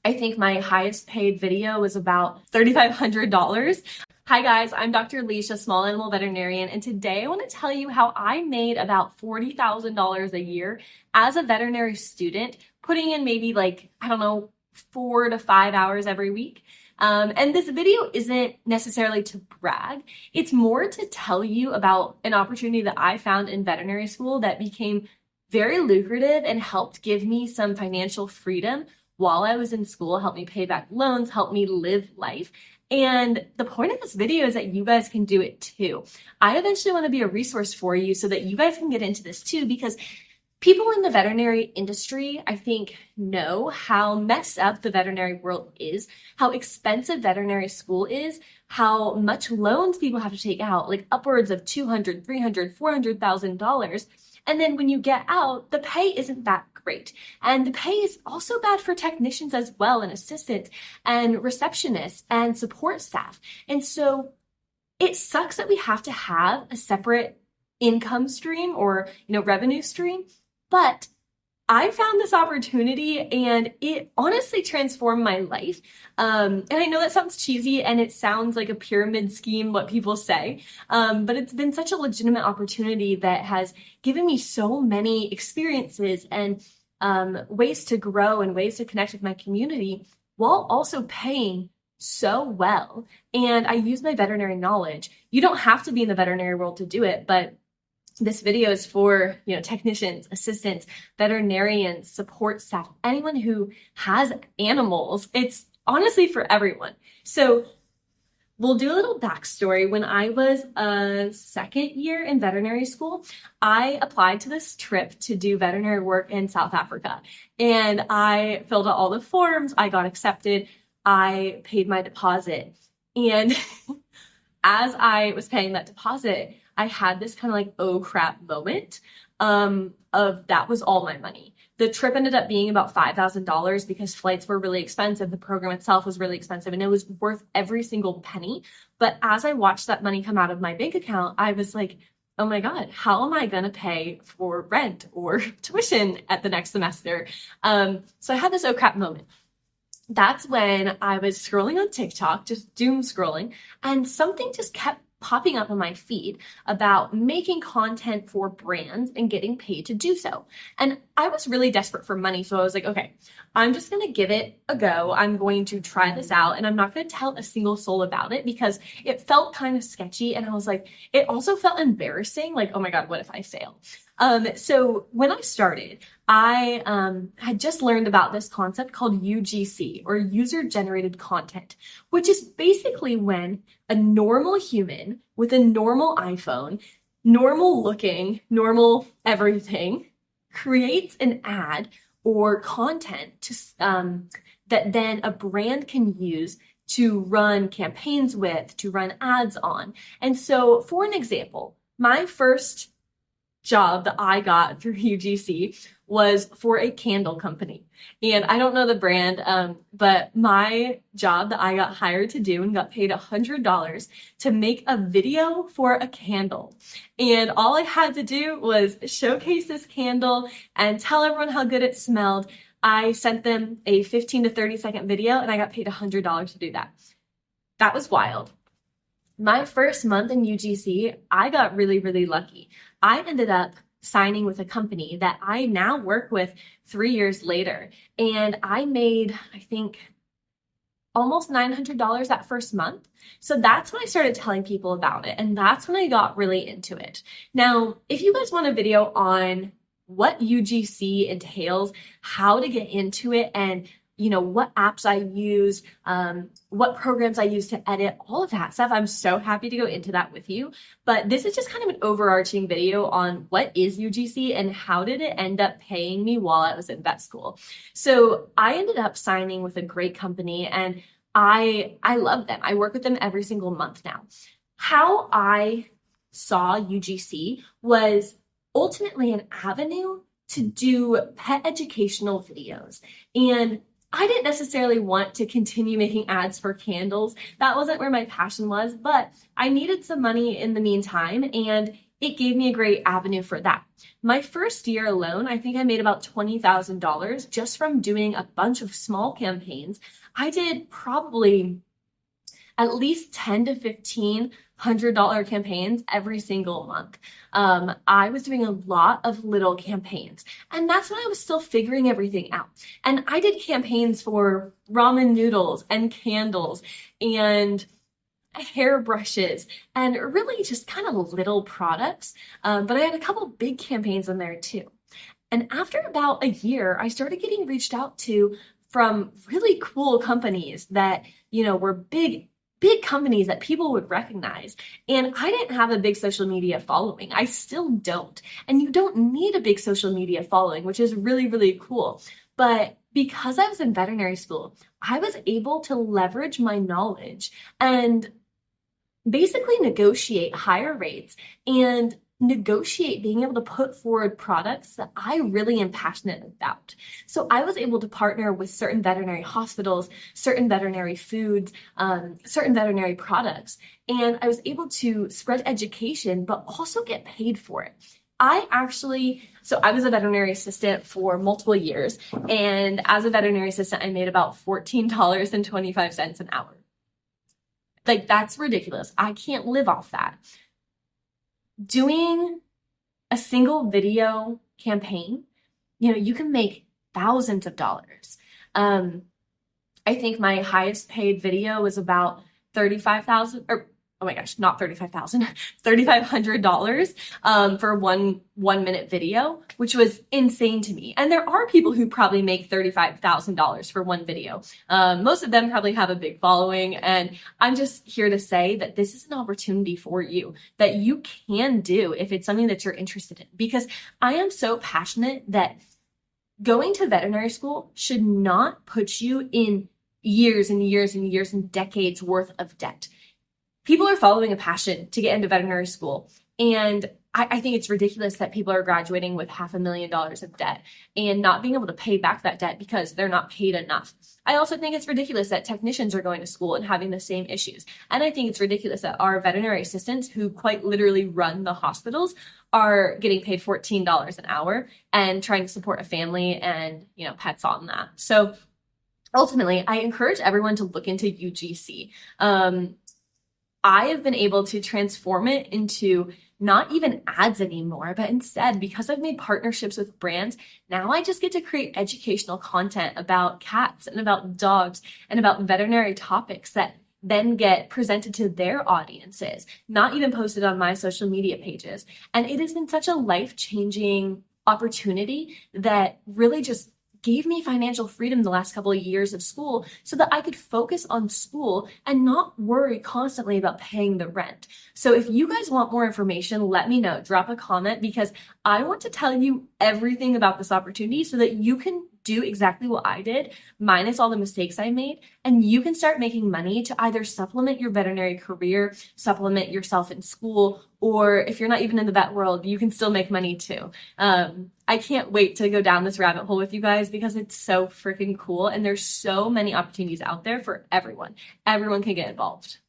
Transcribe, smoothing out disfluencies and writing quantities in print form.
I think my highest paid video was about $3,500. Hi guys, I'm Dr. Alicia, small animal veterinarian, and today I want to tell you how I made about $40,000 a year as a veterinary student, putting in maybe like, I don't know, 4 to 5 hours every week. And this video isn't necessarily to brag. It's more to tell you about an opportunity that I found in veterinary school that became very lucrative and helped give me some financial freedom while I was in school, helped me pay back loans, helped me live life. And the point of this video is that you guys can do it too. I eventually want to be a resource for you so that you guys can get into this too, because people in the veterinary industry, I think, know how messed up the veterinary world is, how expensive veterinary school is, how much loans people have to take out, like upwards of $200,000, $300,000, $400,000. And then when you get out, the pay isn't that great. And the pay is also bad for technicians as well, and assistants and receptionists and support staff. And so it sucks that we have to have a separate income stream or, revenue stream. But I found this opportunity and it honestly transformed my life. And I know that sounds cheesy and it sounds like a pyramid scheme, what people say, but it's been such a legitimate opportunity that has given me so many experiences and ways to grow and ways to connect with my community while also paying so well. And I use my veterinary knowledge. You don't have to be in the veterinary world to do it, but this video is for, technicians, assistants, veterinarians, support staff, anyone who has animals. It's honestly for everyone. So we'll do a little backstory. When I was a second year in veterinary school, I applied to this trip to do veterinary work in South Africa. And I filled out all the forms. I got accepted. I paid my deposit. And as I was paying that deposit, I had this kind of like, oh crap moment of that was all my money. The trip ended up being about $5,000 because flights were really expensive. The program itself was really expensive and it was worth every single penny. But as I watched that money come out of my bank account, I was like, oh my God, how am I going to pay for rent or tuition at the next semester? So I had this oh crap moment. That's when I was scrolling on TikTok, just doom scrolling, and something just kept popping up on my feed about making content for brands and getting paid to do so. And I was really desperate for money. So I was like, okay, I'm just going to give it a go. I'm going to try this out and I'm not going to tell a single soul about it because it felt kind of sketchy. And I was like, it also felt embarrassing. Like, oh my God, what if I fail? So when I started, I had just learned about this concept called UGC, or user-generated content, which is basically when a normal human with a normal iPhone, normal looking, normal everything, creates an ad or content to, that then a brand can use to run campaigns with, to run ads on. And so for an example, my first job that I got through UGC was for a candle company. And I don't know the brand, but my job that I got hired to do and got paid $100 to make a video for a candle. And all I had to do was showcase this candle and tell everyone how good it smelled. I sent them a 15 to 30 second video and I got paid $100 to do that. That was wild. My first month in UGC, I got really, really lucky. I ended up signing with a company that I now work with 3 years later. And I made, I think, almost $900 that first month. So that's when I started telling people about it. And that's when I got really into it. Now, if you guys want a video on what UGC entails, how to get into it, and what apps I use, what programs I use to edit, all of that stuff. I'm so happy to go into that with you. But this is just kind of an overarching video on what is UGC and how did it end up paying me while I was in vet school. So I ended up signing with a great company and I love them. I work with them every single month now. How I saw UGC was ultimately an avenue to do pet educational videos. And I didn't necessarily want to continue making ads for candles. That wasn't where my passion was, but I needed some money in the meantime. And it gave me a great avenue for that. My first year alone, I think I made about $20,000 just from doing a bunch of small campaigns. I did probably at least 10 to $1,500 campaigns every single month. I was doing a lot of little campaigns, and that's when I was still figuring everything out. And I did campaigns for ramen noodles and candles and hairbrushes and really just kind of little products. But I had a couple big campaigns in there too. And after about a year, I started getting reached out to from really cool companies that, were big companies that people would recognize. And I didn't have a big social media following. I still don't. And you don't need a big social media following, which is really, really cool. But because I was in veterinary school, I was able to leverage my knowledge and basically negotiate higher rates and negotiate being able to put forward products that I really am passionate about. So I was able to partner with certain veterinary hospitals, certain veterinary foods, certain veterinary products, and I was able to spread education, but also get paid for it. So I was a veterinary assistant for multiple years, and as a veterinary assistant, I made about $14.25 an hour. Like, that's ridiculous. I can't live off that. Doing a single video campaign, you can make thousands of dollars. I think my highest paid video was about $35,000, or oh my gosh, not $35,000, $3,500 for one minute video, which was insane to me. And there are people who probably make $35,000 for one video. Most of them probably have a big following, and I'm just here to say that this is an opportunity for you that you can do if it's something that you're interested in. Because I am so passionate that going to veterinary school should not put you in years and years and years and decades worth of debt. People are following a passion to get into veterinary school. And I think it's ridiculous that people are graduating with $500,000 of debt and not being able to pay back that debt because they're not paid enough. I also think it's ridiculous that technicians are going to school and having the same issues. And I think it's ridiculous that our veterinary assistants, who quite literally run the hospitals, are getting paid $14 an hour and trying to support a family and, pets on that. So ultimately, I encourage everyone to look into UGC. I have been able to transform it into not even ads anymore, but instead, because I've made partnerships with brands, now I just get to create educational content about cats and about dogs and about veterinary topics that then get presented to their audiences, not even posted on my social media pages. And it has been such a life-changing opportunity that really just gave me financial freedom the last couple of years of school so that I could focus on school and not worry constantly about paying the rent. So if you guys want more information, let me know. Drop a comment, because I want to tell you everything about this opportunity so that you can do exactly what I did, minus all the mistakes I made, and you can start making money to either supplement your veterinary career, supplement yourself in school, or if you're not even in the vet world, you can still make money too. I can't wait to go down this rabbit hole with you guys because it's so freaking cool, and there's so many opportunities out there for everyone. Everyone can get involved.